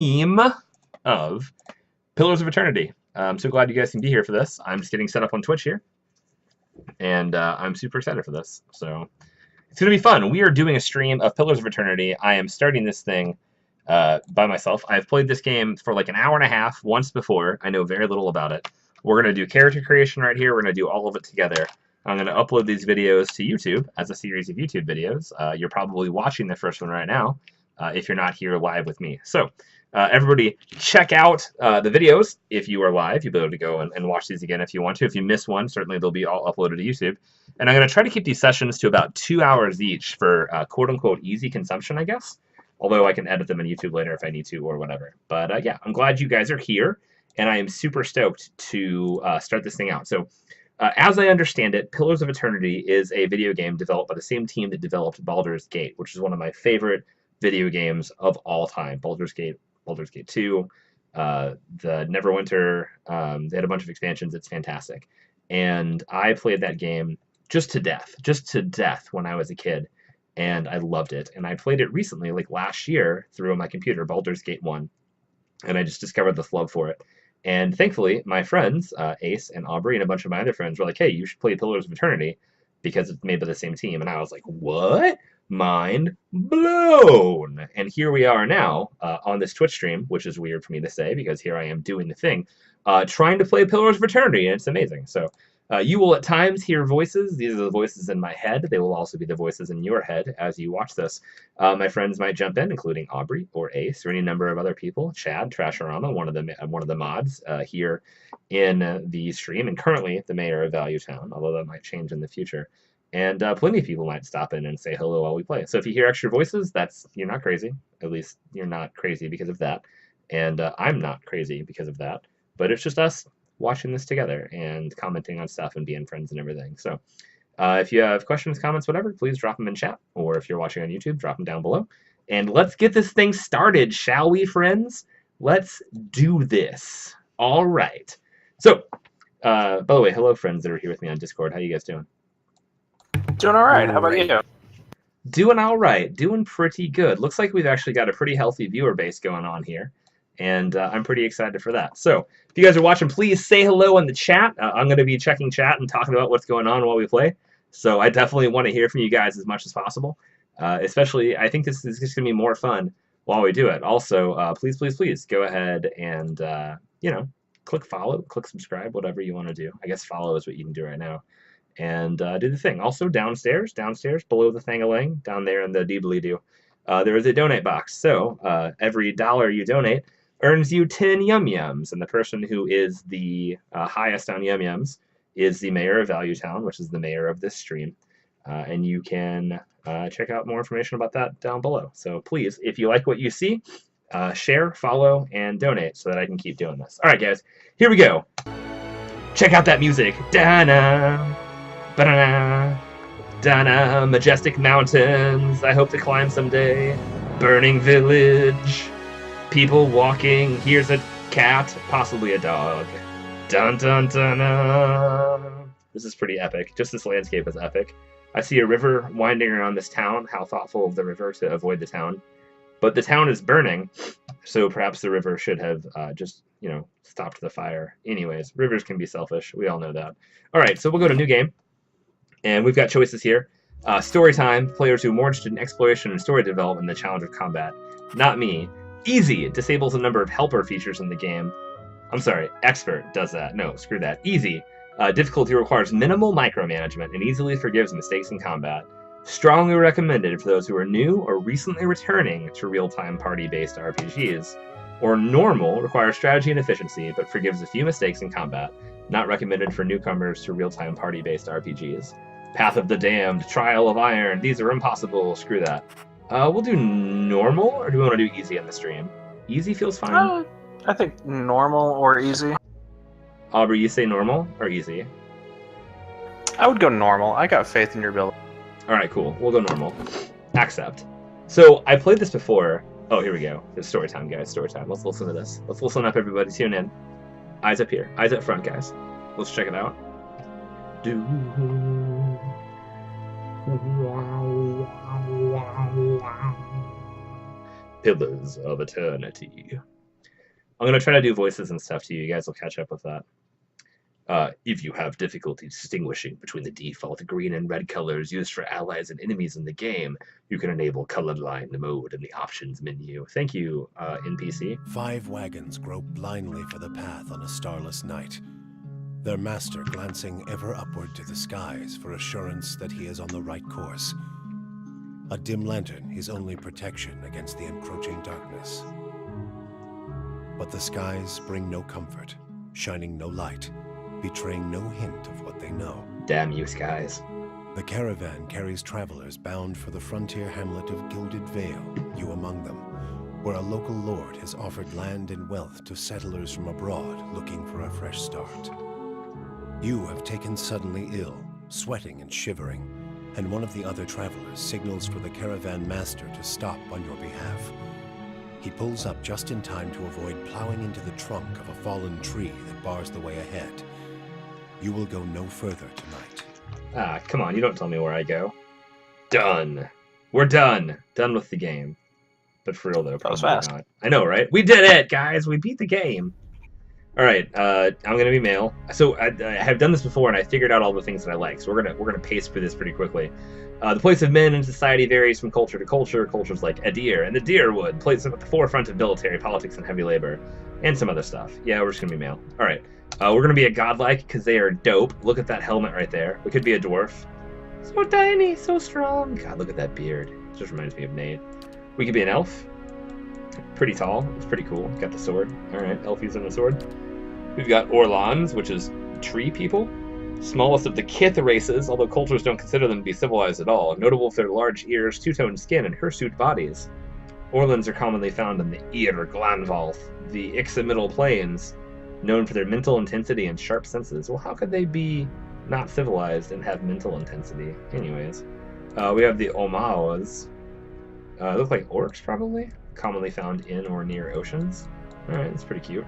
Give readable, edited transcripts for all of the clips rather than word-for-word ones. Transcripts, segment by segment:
Theme of Pillars of Eternity. I'm so glad you guys can be here for this. I'm just getting set up on Twitch here, and I'm super excited for this. So it's going to be fun. We are doing a stream of Pillars of Eternity. I am starting this thing by myself. I've played this game for like an hour and a half once before. I know very little about it. We're going to do character creation right here. We're going to do all of it together. I'm going to upload these videos to YouTube as a series of YouTube videos. You're probably watching the first one right now if you're not here live with me. So everybody check out the videos if you are live. You'll be able to go and watch these again if you want to. If you miss one, certainly they'll be all uploaded to YouTube. And I'm going to try to keep these sessions to about 2 hours each for quote-unquote easy consumption, I guess. Although I can edit them on YouTube later if I need to or whatever. But yeah, I'm glad you guys are here. And I am super stoked to start this thing out. So as I understand it, Pillars of Eternity is a video game developed by the same team that developed Baldur's Gate, which is one of my favorite video games of all time. Baldur's Gate 2, the Neverwinter. They had a bunch of expansions. It's fantastic. And I played that game just to death when I was a kid. And I loved it. And I played it recently, like last year, through my computer, Baldur's Gate 1. And I just discovered this love for it. And thankfully, my friends, Ace and Aubrey and a bunch of my other friends were like, hey, you should play Pillars of Eternity because it's made by the same team. And I was like, what? Mind blown. And here we are now on this Twitch stream, which is weird for me to say because here I am doing the thing, trying to play Pillars of Eternity, and it's amazing. So you will at times hear voices. These are the voices in my head. They will also be the voices in your head as you watch this. My friends might jump in, including Aubrey or Ace or any number of other people. Chad, Trashorama, one of the mods here in the stream, and currently the mayor of Value Town, although that might change in the future. And plenty of people might stop in and say hello while we play. So if you hear extra voices, you're not crazy. At least you're not crazy because of that. And I'm not crazy because of that. But it's just us watching this together and commenting on stuff and being friends and everything. So if you have questions, comments, whatever, please drop them in chat. Or if you're watching on YouTube, drop them down below. And let's get this thing started, shall we, friends? Let's do this. All right. So, by the way, hello, friends that are here with me on Discord. How you guys doing? Doing all right. How about you? Doing all right. Doing pretty good. Looks like we've actually got a pretty healthy viewer base going on here. And I'm pretty excited for that. So if you guys are watching, please say hello in the chat. I'm going to be checking chat and talking about what's going on while we play. So I definitely want to hear from you guys as much as possible. Especially, I think this is just going to be more fun while we do it. Also, please go ahead and, click follow, click subscribe, whatever you want to do. I guess follow is what you can do right now. And do the thing. Also, downstairs, below the thing-a-ling, down there in the deebly-doo, there is a donate box. So every dollar you donate earns you 10 yum-yums. And the person who is the highest on yum-yums is the mayor of Value Town, which is the mayor of this stream. And you can check out more information about that down below. So please, if you like what you see, share, follow, and donate so that I can keep doing this. All right, guys, here we go. Check out that music. Da-na. Ba-da-na, da-na, majestic mountains, I hope to climb someday. Burning village, people walking, here's a cat, possibly a dog. Dun dun dun dun. This is pretty epic. Just this landscape is epic. I see a river winding around this town. How thoughtful of the river to avoid the town. But the town is burning, so perhaps the river should have just, stopped the fire. Anyways, rivers can be selfish. We all know that. All right, so we'll go to new game. And we've got choices here. Story time, players who are more interested in exploration and story development than the challenge of combat. Not me. Easy, it disables a number of helper features in the game. I'm sorry, expert does that. No, screw that. Easy. Difficulty requires minimal micromanagement and easily forgives mistakes in combat. Strongly recommended for those who are new or recently returning to real-time party-based RPGs. Or normal requires strategy and efficiency, but forgives a few mistakes in combat. Not recommended for newcomers to real-time party-based RPGs. Path of the Damned, Trial of Iron, these are impossible, screw that. We'll do normal, or do we want to do easy on the stream? Easy feels fine. I think normal or easy. Aubrey, you say normal or easy? I would go normal. I got faith in your ability. Alright, cool. We'll go normal. Accept. So, I played this before. Oh, here we go. It's story time, guys. Story time. Let's listen to this. Let's listen up, everybody. Tune in. Eyes up here. Eyes up front, guys. Let's check it out. Pillars of Eternity. I'm going to try to do voices and stuff to you. You guys will catch up with that. If you have difficulty distinguishing between the default green and red colors used for allies and enemies in the game, you can enable colorblind mode in the options menu. Thank you, NPC. 5 wagons grope blindly for the path on a starless night, their master glancing ever upward to the skies for assurance that he is on the right course. A dim lantern his only protection against the encroaching darkness. But the skies bring no comfort, shining no light, betraying no hint of what they know. Damn you, skies. The caravan carries travelers bound for the frontier hamlet of Gilded Vale, you among them, where a local lord has offered land and wealth to settlers from abroad looking for a fresh start. You have taken suddenly ill, sweating and shivering, and one of the other travelers signals for the caravan master to stop on your behalf. He pulls up just in time to avoid plowing into the trunk of a fallen tree that bars the way ahead. You will go no further tonight. Ah, come on, you don't tell me where I go. Done. We're done. Done with the game. But for real, though, probably fast. not. I know, right? We did it, guys! We beat the game! Alright, I'm gonna be male. So, I have done this before, and I figured out all the things that I like, so we're gonna pace through this pretty quickly. The place of men in society varies from culture to culture. Cultures like Adir and the Deerwood place them at the forefront of military, politics, and heavy labor. And some other stuff. Yeah, we're just gonna be male. Alright. We're gonna be a godlike, because they are dope. Look at that helmet right there. We could be a dwarf. So tiny, so strong. God, look at that beard. It just reminds me of Nate. We could be an elf. Pretty tall. It's pretty cool. Got the sword. Alright, elf using the sword. We've got Orlans, which is tree people. Smallest of the Kith races, although cultures don't consider them to be civilized at all. Notable for their large ears, two-toned skin, and hirsute bodies. Orlans are commonly found in the Ir Glanvalth, the Ixamiddle Plains, known for their mental intensity and sharp senses. Well, how could they be not civilized and have mental intensity? Anyways, we have the Omawas. Look like orcs, probably. Commonly found in or near oceans. Alright, that's pretty cute.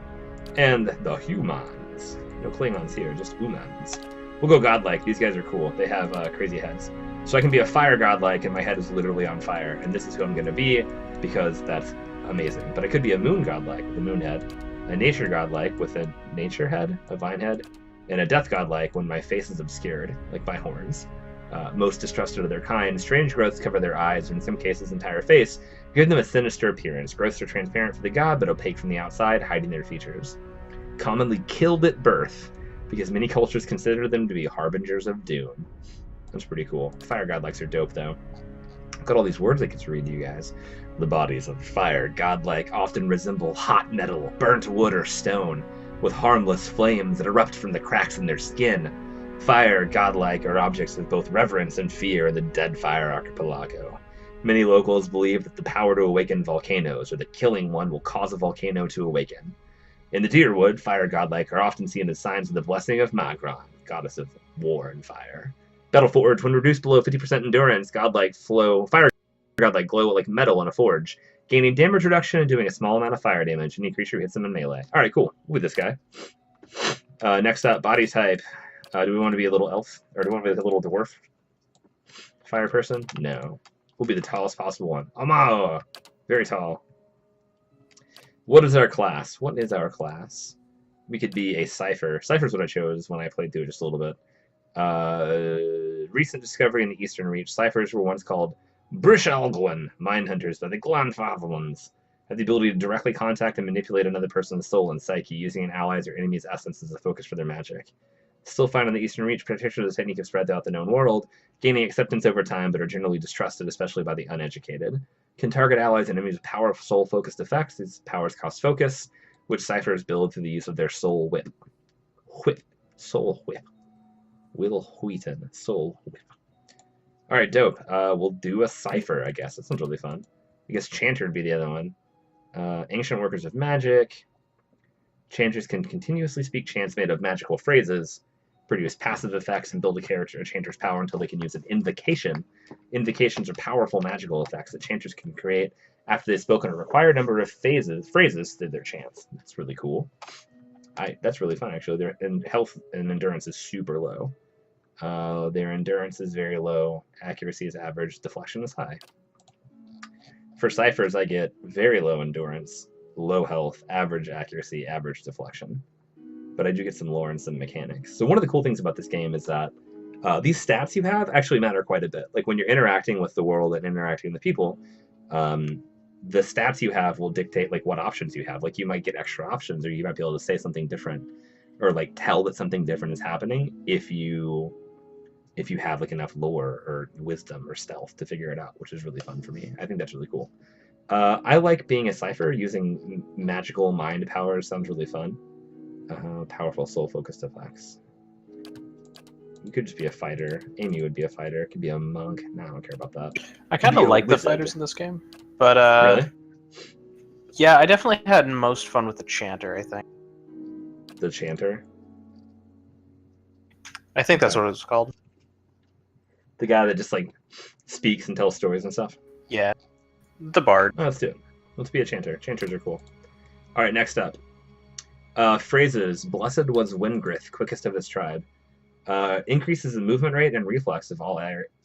And the humans. No Klingons here, just humans. We'll go godlike. These guys are cool. They have crazy heads. So I can be a fire godlike, and my head is literally on fire. And this is who I'm going to be, because that's amazing. But I could be a moon godlike with a moon head, a nature godlike with a nature head, a vine head, and a death godlike when my face is obscured, like by horns. Most distrusted of their kind, strange growths cover their eyes, or in some cases entire face, giving them a sinister appearance. Growths are transparent for the god, but opaque from the outside, hiding their features. Commonly killed at birth, because many cultures consider them to be harbingers of doom. That's pretty cool. Fire godlikes are dope, though. I've got all these words I could read to you guys. The bodies of fire godlike often resemble hot metal, burnt wood, or stone, with harmless flames that erupt from the cracks in their skin. Fire godlike are objects with both reverence and fear in the Dead Fire archipelago. Many locals believe that the power to awaken volcanoes, or that killing one will cause a volcano to awaken. In the Deerwood, fire godlike are often seen as signs of the blessing of Magron, goddess of war and fire. Battleforged, when reduced below 50% endurance, fire godlike glow like metal in a forge, gaining damage reduction and doing a small amount of fire damage. Any creature hits them in melee. Alright, cool. We'll be this guy. Next up, body type. Do we want to be a little elf? Or do we want to be like a little dwarf? Fire person? No. We'll be the tallest possible one. Amao! Very tall. What is our class? What is our class? We could be a cipher. Cipher's what I chose when I played through just a little bit. Recent discovery in the Eastern Reach. Ciphers were once called Brishalgwyn, mind hunters by the Glanfathelans. Have the ability to directly contact and manipulate another person's soul and psyche, using an ally's or enemy's essence as a focus for their magic. Still found in the Eastern Reach, practitioners of the technique have spread throughout the known world, gaining acceptance over time, but are generally distrusted, especially by the uneducated. Can target allies and enemies with powerful soul-focused effects. These powers cost focus, which ciphers build through the use of their soul whip. Soul whip. Will Wheaton. Soul whip. Alright, dope. We'll do a cipher, I guess. That sounds really fun. I guess Chanter would be the other one. Ancient workers of magic. Chanters can continuously speak chants made of magical phrases, produce passive effects, and build a character or chanter's power until they can use an invocation. Invocations are powerful magical effects that chanters can create after they've spoken a required number of phrases through their chants. That's really cool. That's really fun, actually. Their health and endurance is super low. Their endurance is very low. Accuracy is average. Deflection is high. For ciphers, I get very low endurance, low health, average accuracy, average deflection. But I do get some lore and some mechanics. So one of the cool things about this game is that these stats you have actually matter quite a bit. Like when you're interacting with the world and interacting with people, the stats you have will dictate like what options you have. Like you might get extra options, or you might be able to say something different, or like tell that something different is happening if you have like enough lore or wisdom or stealth to figure it out, which is really fun for me. I think that's really cool. I like being a cipher. Using magical mind powers sounds really fun. Powerful soul-focused effects. You could just be a fighter. Amy would be a fighter. Could be a monk. No, I don't care about that. I kind of like the fighters in this game, but Really? yeah, I definitely had most fun with the chanter. The chanter? I think that's what it was called. The guy that just like speaks and tells stories and stuff? Yeah, the bard. Oh, let's do it. Let's be a chanter. Chanters are cool. All right, next up. Phrases. Blessed was Wingrith, quickest of his tribe. Increases the movement rate and reflex of all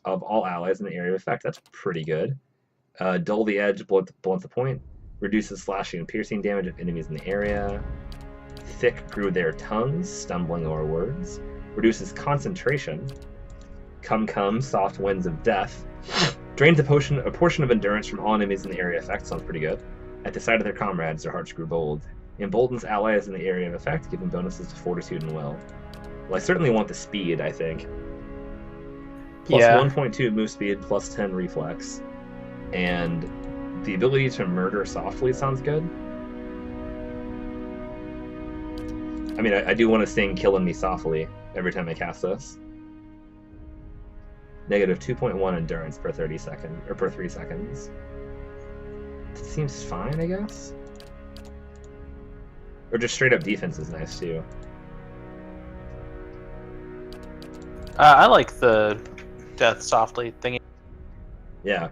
allies in the area of effect. That's pretty good. Dull the edge, blunt the point. Reduces slashing and piercing damage of enemies in the area. Thick grew their tongues, stumbling over words. Reduces concentration. Come, soft winds of death. Drains a portion of endurance from all enemies in the area of effect. Sounds pretty good. At the sight of their comrades, their hearts grew bold. Emboldens allies in the area of effect, giving bonuses to fortitude and will. Well, I certainly want the speed, I think. Plus 1.2 move speed, plus 10 reflex. And the ability to murder softly sounds good. I mean, I do want to sing Killing Me Softly every time I cast this. Negative 2.1 endurance per 30 seconds, or per 3 seconds. Seems fine, I guess. Or just straight up defense is nice too. I like the death softly thingy. Yeah.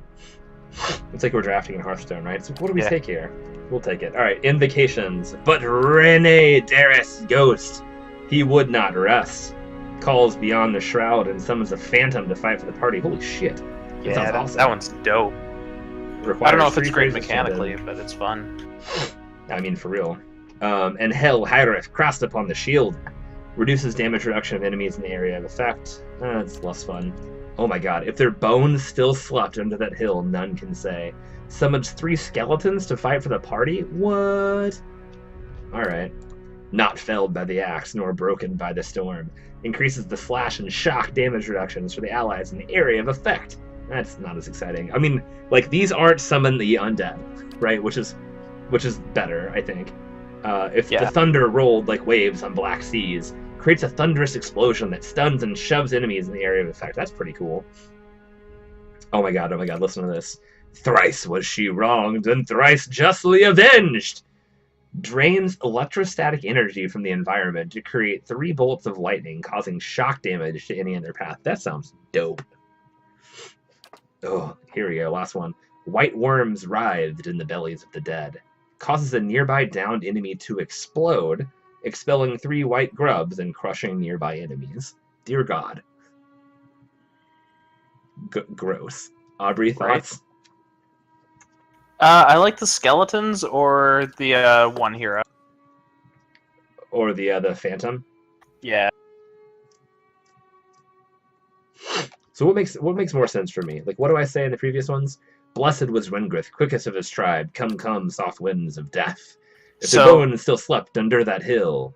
It's like we're drafting in Hearthstone, right? So what do we take here? We'll take it. Alright, invocations. But Rene Darris Ghost, he would not rest. Calls beyond the shroud and summons a phantom to fight for the party. Holy shit. Yeah, awesome. that one's dope. Requires I don't know if it's 3 great phrases mechanically, chanted. but it's fun. I mean, for real. And Hell Hyreth, crossed upon the shield. Reduces damage reduction of enemies in the area of effect. That's less fun. Oh my god, if their bones still slept under that hill, none can say. Summons 3 skeletons to fight for the party? What? Alright. Not felled by the axe, nor broken by the storm. Increases the slash and shock damage reductions for the allies in the area of effect. That's not as exciting. I mean, like, these aren't summon the undead, right? Which is better, I think. If the thunder rolled like waves on black seas, creates a thunderous explosion that stuns and shoves enemies in the area of effect. That's pretty cool. Oh my god, listen to this. Thrice was she wronged, and thrice justly avenged! Drains electrostatic energy from the environment to create 3 bolts of lightning, causing shock damage to any in their path. That sounds dope. Oh, here we go, last one. White worms writhed in the bellies of the dead. Causes a nearby downed enemy to explode, expelling 3 white grubs and crushing nearby enemies. Dear God. Gross. Aubrey, thoughts? I like the skeletons or the one hero. Or the Phantom? Yeah. So what makes more sense for me? Like, what do I say in the previous ones? Blessed was Wingrith, quickest of his tribe. Come, soft winds of death. If the bone still slept under that hill.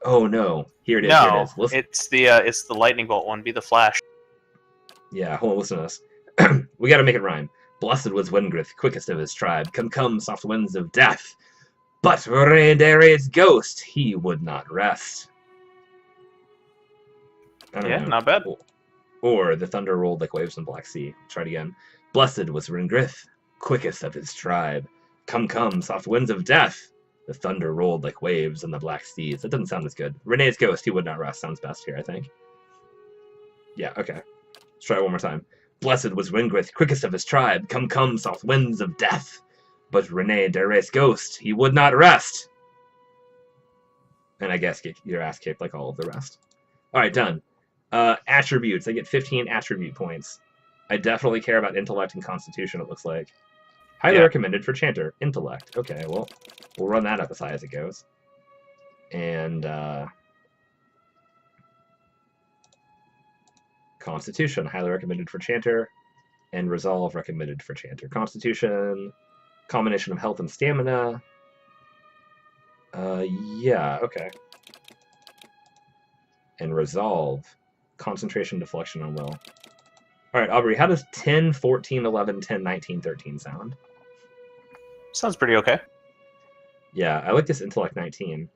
Oh no! Here it is. No, here it is. Listen. it's the lightning bolt one. Be the flash. Yeah, hold on. Listen to this. We got to make it rhyme. Blessed was Wingrith, quickest of his tribe. Come, soft winds of death. But Rendare's ghost, he would not rest. I don't know. Not bad. Or the thunder rolled like waves on Black Sea. Try it again. Blessed was Wingrith, quickest of his tribe. Come, soft winds of death. The thunder rolled like waves on the Black Seas. That doesn't sound as good. Renee's ghost, he would not rest, sounds best here, I think. Yeah, okay. Let's try it one more time. Blessed was Wingrith, quickest of his tribe. Come, soft winds of death. But Rene Dare's ghost, he would not rest. And I guess get your ass kicked like all of the rest. Alright, done. Attributes. I get 15 attribute points. I definitely care about intellect and constitution, it looks like. Highly Yeah. recommended for Chanter. Intellect. Okay, well, we'll run that up as high as it goes. And Constitution. Highly recommended for Chanter. And Resolve recommended for Chanter. Constitution. Combination of health and stamina. Yeah, okay. And Resolve. Concentration, deflection, and will. Alright, Aubrey, how does 10, 14, 11, 10, 19, 13 sound? Sounds pretty okay. Yeah, I like this Intellect 19.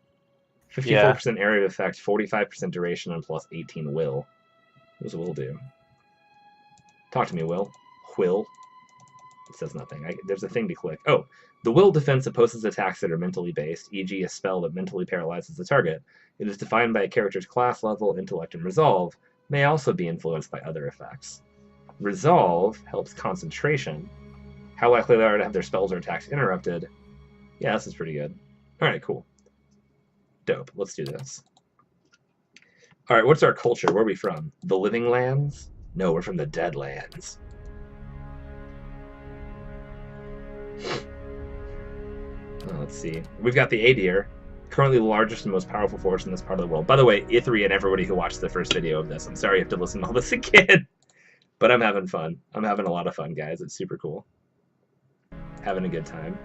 54% area of effect, 45% duration, and plus 18 will. What does will do? Talk to me, Will. Will. It says nothing. There's a thing to click. Oh, the will defense opposes attacks that are mentally based, e.g. a spell that mentally paralyzes the target. It is defined by a character's class level, intellect, and resolve. May also be influenced by other effects. Resolve helps concentration. How likely they are to have their spells or attacks interrupted. Yeah, this is pretty good. Alright, cool. Dope. Let's do this. Alright, what's our culture? Where are we from? The Living Lands? No, we're from the Dead Lands. Let's see. We've got the Adir, currently the largest and most powerful force in this part of the world. By the way, Ithri and everybody who watched the first video of this, I'm sorry you have to listen to all this again. But I'm having fun. I'm having a lot of fun, guys. It's super cool. Having a good time.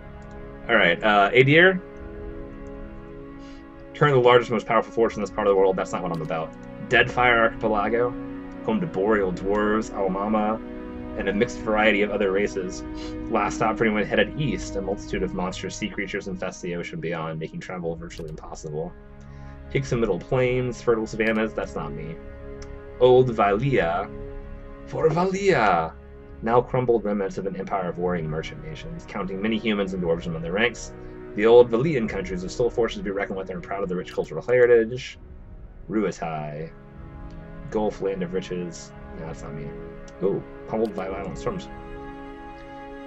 Alright, Adir. Currently the largest, most powerful force in this part of the world. That's not what I'm about. Deadfire Archipelago. Home to boreal dwarves, Almama, and a mixed variety of other races. Last stop for anyone headed east, a multitude of monstrous sea creatures infest the ocean beyond, making travel virtually impossible. Hicks and Middle Plains, fertile savannas, that's not me. Old Valyria. For Valyria! Now crumbled remnants of an empire of warring merchant nations, counting many humans and dwarves among their ranks. The old Valyrian countries are still forces to be reckoned with and are proud of their rich cultural heritage. Ruatai. Gulf, land of riches. No, that's not me. Ooh, pummeled by violent storms.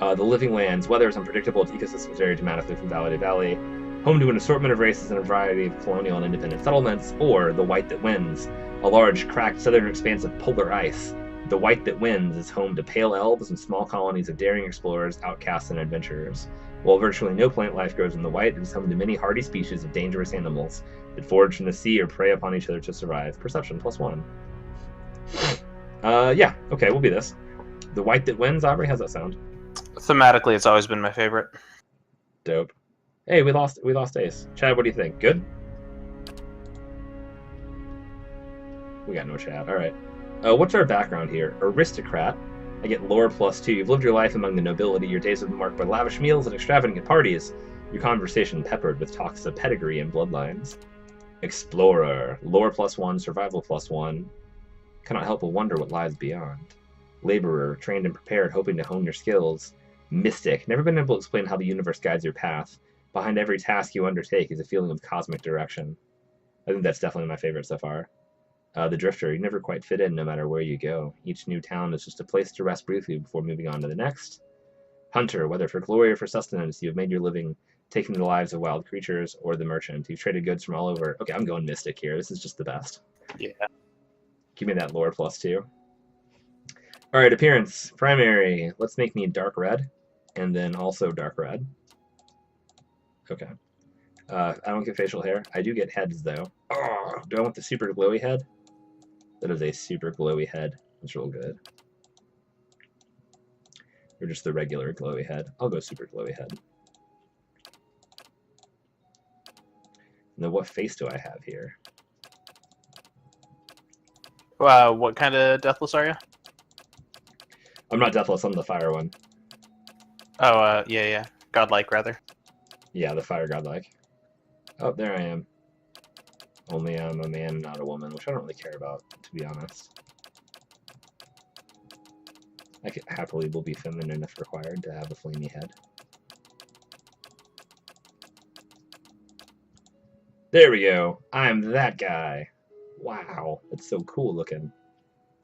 The Living Lands. Weather is unpredictable. Its ecosystems vary dramatically from valley to valley. Home to an assortment of races and a variety of colonial and independent settlements. Or the White That Wins. A large, cracked southern expanse of polar ice. The White That Wins is home to pale elves and small colonies of daring explorers, outcasts, and adventurers. While virtually no plant life grows in the White, it is home to many hardy species of dangerous animals that forage from the sea or prey upon each other to survive. Perception +1. Yeah, okay, we'll be this. The White That Wins, Aubrey, how's that sound? Thematically, it's always been my favorite. Dope. Hey, we lost Ace. Chad, what do you think? Good? We got no chat. Alright. What's our background here? Aristocrat. I get lore +2. You've lived your life among the nobility. Your days have been marked by lavish meals and extravagant parties. Your conversation peppered with talks of pedigree and bloodlines. Explorer. Lore +1. Survival +1. Cannot help but wonder what lies beyond. Laborer. Trained and prepared, hoping to hone your skills. Mystic. Never been able to explain how the universe guides your path. Behind every task you undertake is a feeling of cosmic direction. I think that's definitely my favorite so far. The Drifter. You never quite fit in no matter where you go. Each new town is just a place to rest briefly before moving on to the next. Hunter. Whether for glory or for sustenance, you have made your living taking the lives of wild creatures or the merchant. You've traded goods from all over. Okay, I'm going Mystic here. This is just the best. Yeah. Give me that lore +2. Alright, appearance. Primary. Let's make me dark red. And then also dark red. Okay. I don't get facial hair. I do get heads, though. Oh, do I want the super glowy head? That is a super glowy head. That's real good. Or just the regular glowy head. I'll go super glowy head. Now, what face do I have here? What kind of deathless are you? I'm not deathless. I'm the fire one. Oh, yeah. Godlike, rather. Yeah, the fire godlike. Oh, there I am. Only I'm a man, not a woman, which I don't really care about, to be honest. I could happily will be feminine if required to have a flamey head. There we go. I'm that guy. Wow, that's so cool looking.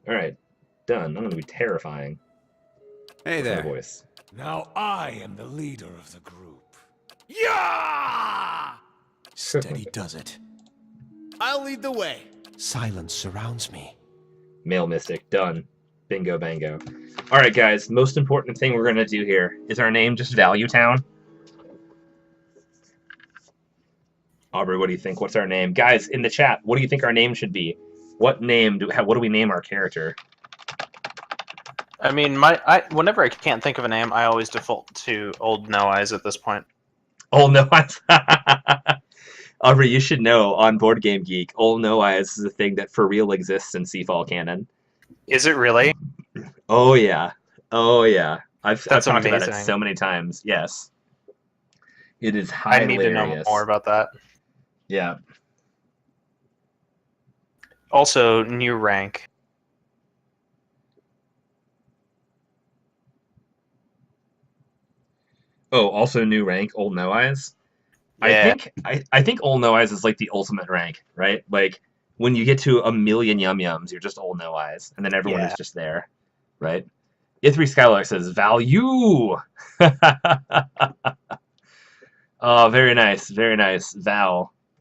Alright, done. I'm going to be terrifying. Hey there. Voice. Now I am the leader of the group. Yeah! Steady does it. I'll lead the way. Silence surrounds me. Male Mystic, done. Bingo, bango. All right, guys. Most important thing we're gonna do here is our name just Value Town. Aubrey, what do you think? What's our name, guys? In the chat, what do you think our name should be? What name what do we name our character? I mean, whenever I can't think of a name, I always default to Old No Eyes at this point. Old No Eyes. Aubrey, you should know on Board Game Geek, Old No Eyes is a thing that for real exists in Seafall canon. Is it really? Oh yeah, oh yeah. I've talked amazing. about it so many times. Yes, it is I hilarious. need to know more about that. Yeah. Also, new rank. Oh, also new rank, Old No Eyes. Yeah. I think Old No Eyes is like the ultimate rank, right? Like when you get to 1,000,000 Yum Yums, you're just Old No Eyes, and then everyone is just there, right? Ithri Skylark says value. Oh, very nice, very nice.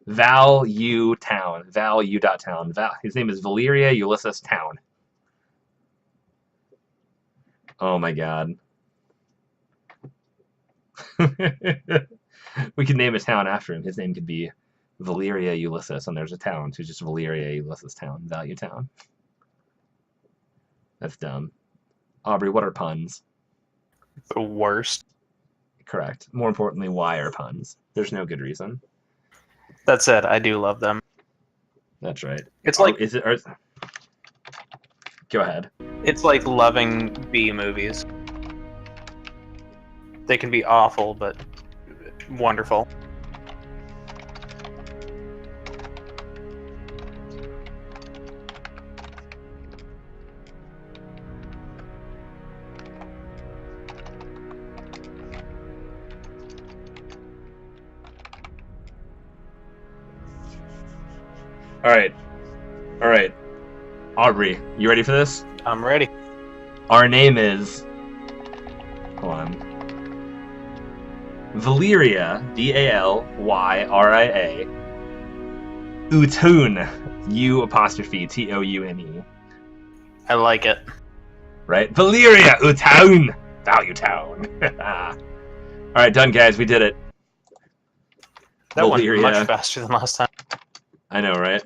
Value Town, value.town. His name is Valyria Ulysses Town. Oh my god. We could name a town after him. His name could be Valyria Ulysses, and there's a town, so just Valyria Ulysses Town, Value Town. That's dumb. Aubrey, what are puns? The worst. Correct. More importantly, why are puns? There's no good reason. That said, I do love them. That's right. It's like Go ahead. It's like loving B movies. They can be awful, but wonderful. All right. Aubrey, you ready for this? I'm ready. Our name is... Hold on. Valyria, Valyria, Utoon, U''Toune. I like it. Right? Valyria, Utoon, Value Town. All right, done, guys. We did it. That Valyria. went much faster than last time. I know, right?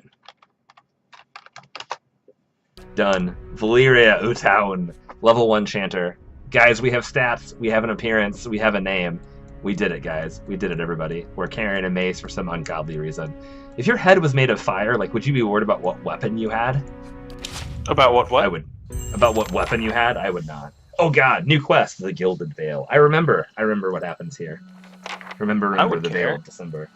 Done. Valyria, Utoon, level 1 chanter. Guys, we have stats, we have an appearance, we have a name. We did it, guys. We did it, everybody. We're carrying a mace for some ungodly reason. If your head was made of fire, like, would you be worried about what weapon you had? About what? I would. About what weapon you had? I would not. Oh god, new quest, the Gilded Veil. I remember what happens here. Remember the Veil of December.